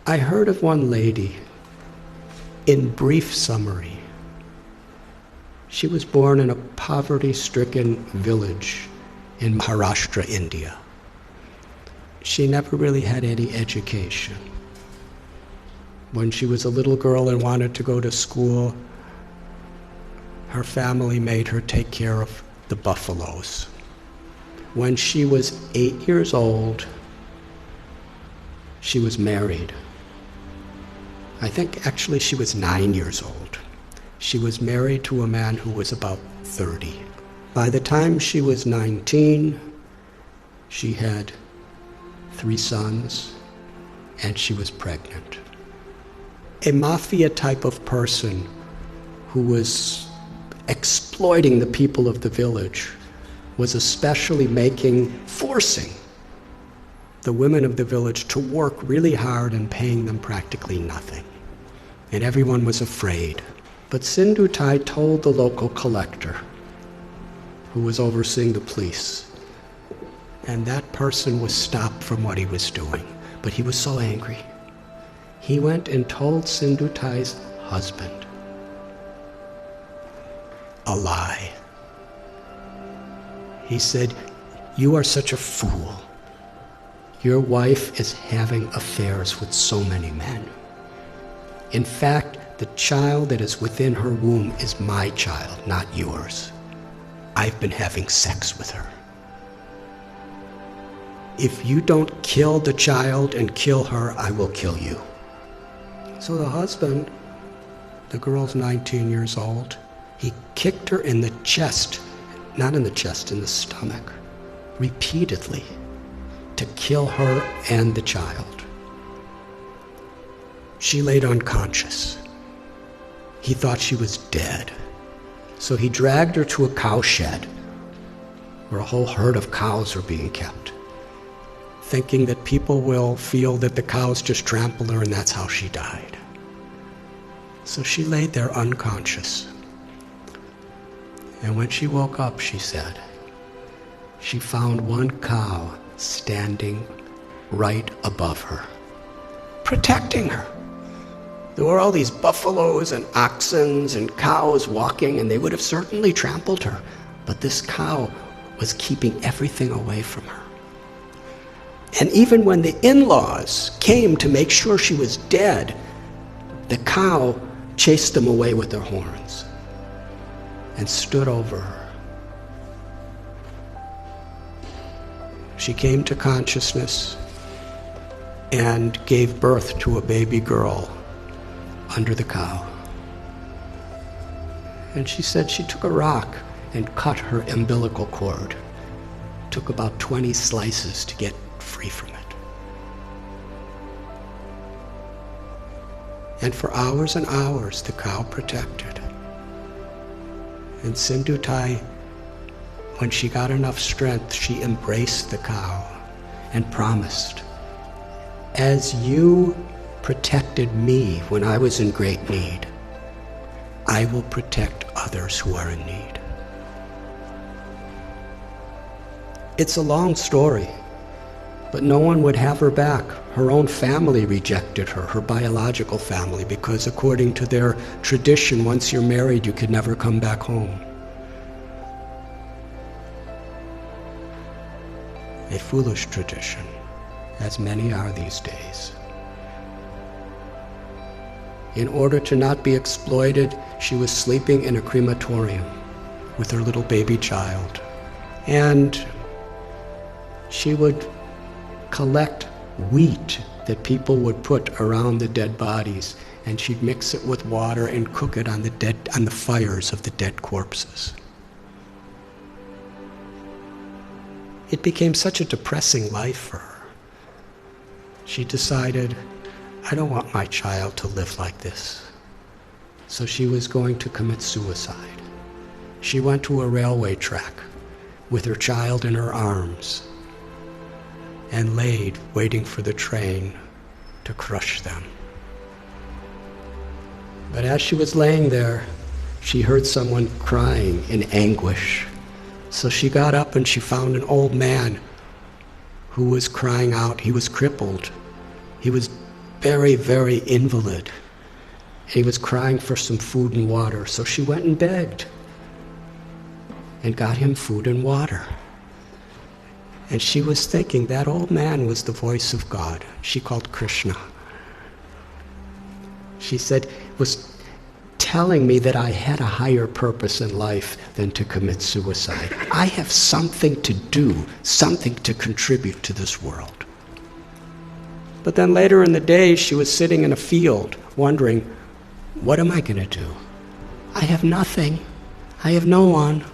I heard of one lady, in brief summary. She was born in a poverty-stricken village in Maharashtra, India. She never really had any education. When she was a little girl and wanted to go to school, her family made her take care of the buffaloes. When she was 8 years old, she was married. I think actually she was 9 years old. She was married to a man who was about 30. By the time she was 19, she had 3 sons, and she was pregnant. A mafia type of person who was exploiting the people of the village was especially forcing the women of the village to work really hard and paying them practically nothing. And everyone was afraid. But Sindhu told the local collector, who was overseeing the police, and that person was stopped from what he was doing. But he was so angry. He went and told Sindhu husband a lie. He said, "You are such a fool. Your wife is having affairs with so many men. In fact, the child that is within her womb is my child, not yours. I've been having sex with her. If you don't kill the child and kill her, I will kill you." So the husband, the girl's 19 years old, he kicked her in the chest, not in the chest, in the stomach, repeatedly, to kill her and the child. She laid unconscious. He thought she was dead. So he dragged her to a cow shed where a whole herd of cows are being kept, thinking that people will feel that the cows just trampled her and that's how she died. So she laid there unconscious. And when she woke up, she said, she found one cow standing right above her, protecting her. There were all these buffaloes and oxen and cows walking, and they would have certainly trampled her. But this cow was keeping everything away from her. And even when the in-laws came to make sure she was dead, the cow chased them away with their horns and stood over her. She came to consciousness and gave birth to a baby girl under the cow. And she said she took a rock and cut her umbilical cord. Took about 20 slices to get free from it. And for hours and hours, the cow protected. And Sindhu, when she got enough strength, she embraced the cow and promised, "As you protected me when I was in great need, I will protect others who are in need." It's a long story, but no one would have her back. Her own family rejected her, her biological family, because according to their tradition, once you're married, you could never come back home. A foolish tradition, as many are these days. In order to not be exploited, she was sleeping in a crematorium with her little baby child. And she would collect wheat that people would put around the dead bodies, and she'd mix it with water and cook it on the fires of the dead corpses. It became such a depressing life for her. She decided, I don't want my child to live like this. So she was going to commit suicide. She went to a railway track with her child in her arms and laid waiting for the train to crush them. But as she was laying there, she heard someone crying in anguish. So she got up and she found an old man who was crying out. He was crippled. He was very, very invalid. He was crying for some food and water, so she went and begged and got him food and water. And she was thinking that old man was the voice of God. She called Krishna. She said, was telling me that I had a higher purpose in life than to commit suicide. I have something to do, something to contribute to this world. But then later in the day, she was sitting in a field wondering, what am I going to do? I have nothing. I have no one.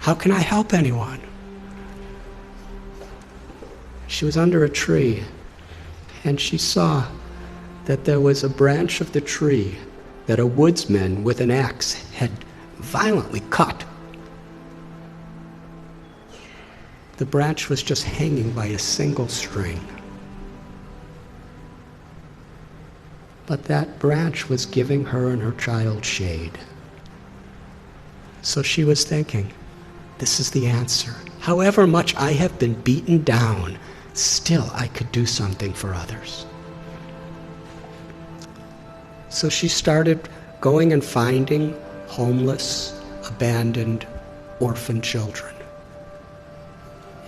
How can I help anyone? She was under a tree, and she saw that there was a branch of the tree that a woodsman with an axe had violently cut. The branch was just hanging by a single string. But that branch was giving her and her child shade. So she was thinking, this is the answer. However much I have been beaten down, still I could do something for others. So she started going and finding homeless, abandoned, orphan children.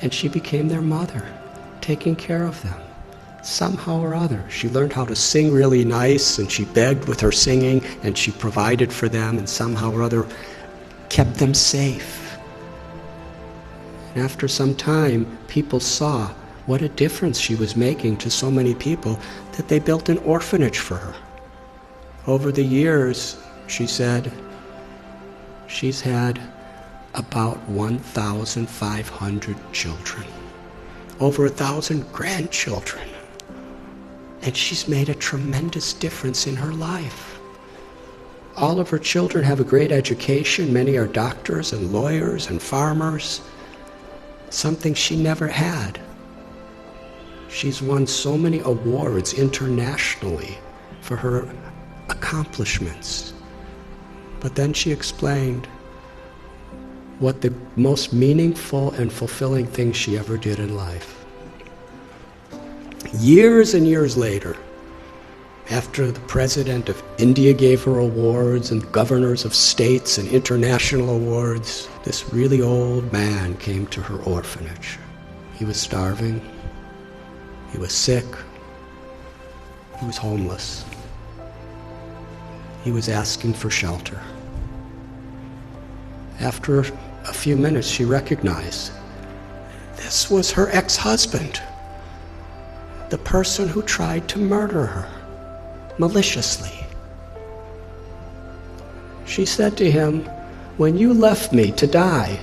And she became their mother, taking care of them. Somehow or other, she learned how to sing really nice, and she begged with her singing, and she provided for them, and somehow or other kept them safe. And after some time, people saw what a difference she was making to so many people that they built an orphanage for her. Over the years, she said, she's had about 1,500 children, over 1,000 grandchildren. And she's made a tremendous difference in her life. All of her children have a great education. Many are doctors and lawyers and farmers, something she never had. She's won so many awards internationally for her accomplishments. But then she explained what the most meaningful and fulfilling thing she ever did in life. Years and years later, after the president of India gave her awards and governors of states and international awards, this really old man came to her orphanage. He was starving. He was sick. He was homeless. He was asking for shelter. After a few minutes, she recognized this was her ex-husband, the person who tried to murder her maliciously. She said to him, when you left me to die,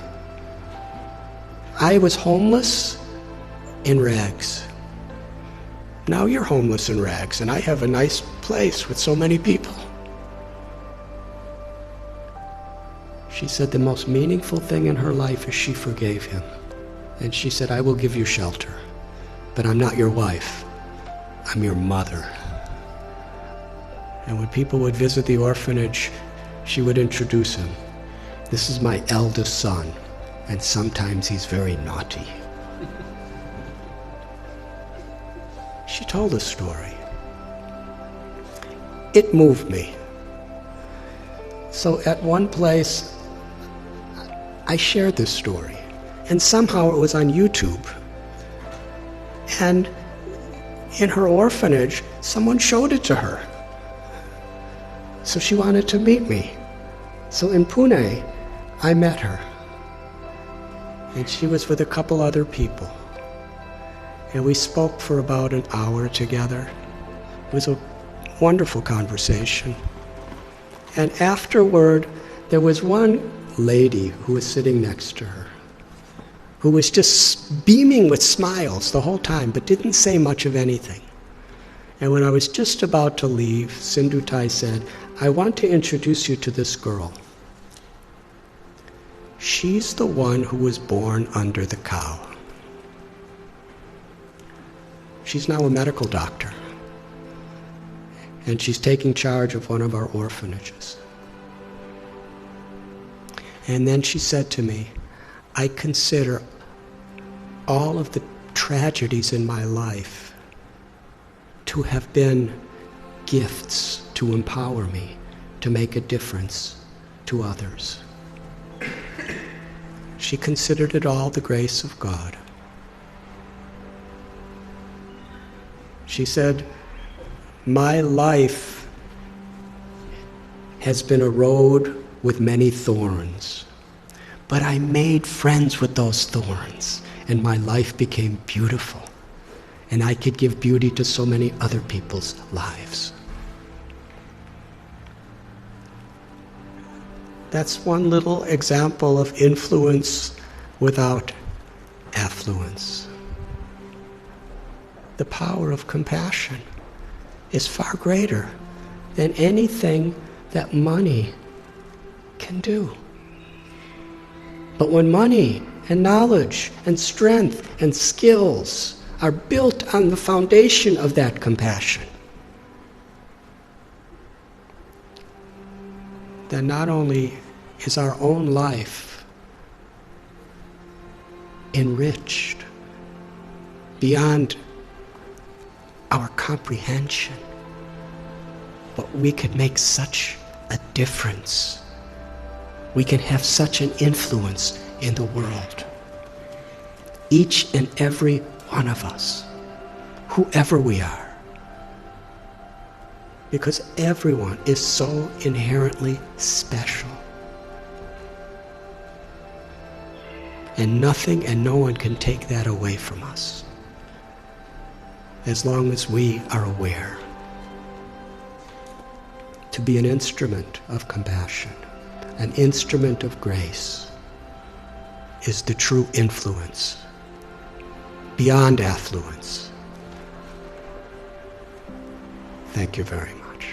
I was homeless in rags. Now you're homeless in rags, and I have a nice place with so many people. She said the most meaningful thing in her life is she forgave him. And she said, I will give you shelter, but I'm not your wife. I'm your mother. And when people would visit the orphanage, she would introduce him. This is my eldest son, and sometimes he's very naughty. She told a story. It moved me. So at one place, I shared this story, and somehow it was on YouTube. And in her orphanage, someone showed it to her. So she wanted to meet me. So in Pune, I met her. And she was with a couple other people. And we spoke for about an hour together. It was a wonderful conversation. And afterward, there was one lady who was sitting next to her, who was just beaming with smiles the whole time, but didn't say much of anything. And when I was just about to leave, Sindhu said, I want to introduce you to this girl. She's the one who was born under the cow. She's now a medical doctor, and she's taking charge of one of our orphanages. And then she said to me, I consider all of the tragedies in my life to have been gifts to empower me to make a difference to others. She considered it all the grace of God. She said, "My life has been a road with many thorns, but I made friends with those thorns, and my life became beautiful, and I could give beauty to so many other people's lives." That's one little example of influence without affluence. The power of compassion is far greater than anything that money can do. But when money and knowledge and strength and skills are built on the foundation of that compassion, then not only is our own life enriched beyond our comprehension, but we could make such a difference. We can have such an influence in the world. Each and every one of us, whoever we are. Because everyone is so inherently special. And nothing and no one can take that away from us, as long as we are aware. To be an instrument of compassion, an instrument of grace, is the true influence, beyond affluence. Thank you very much.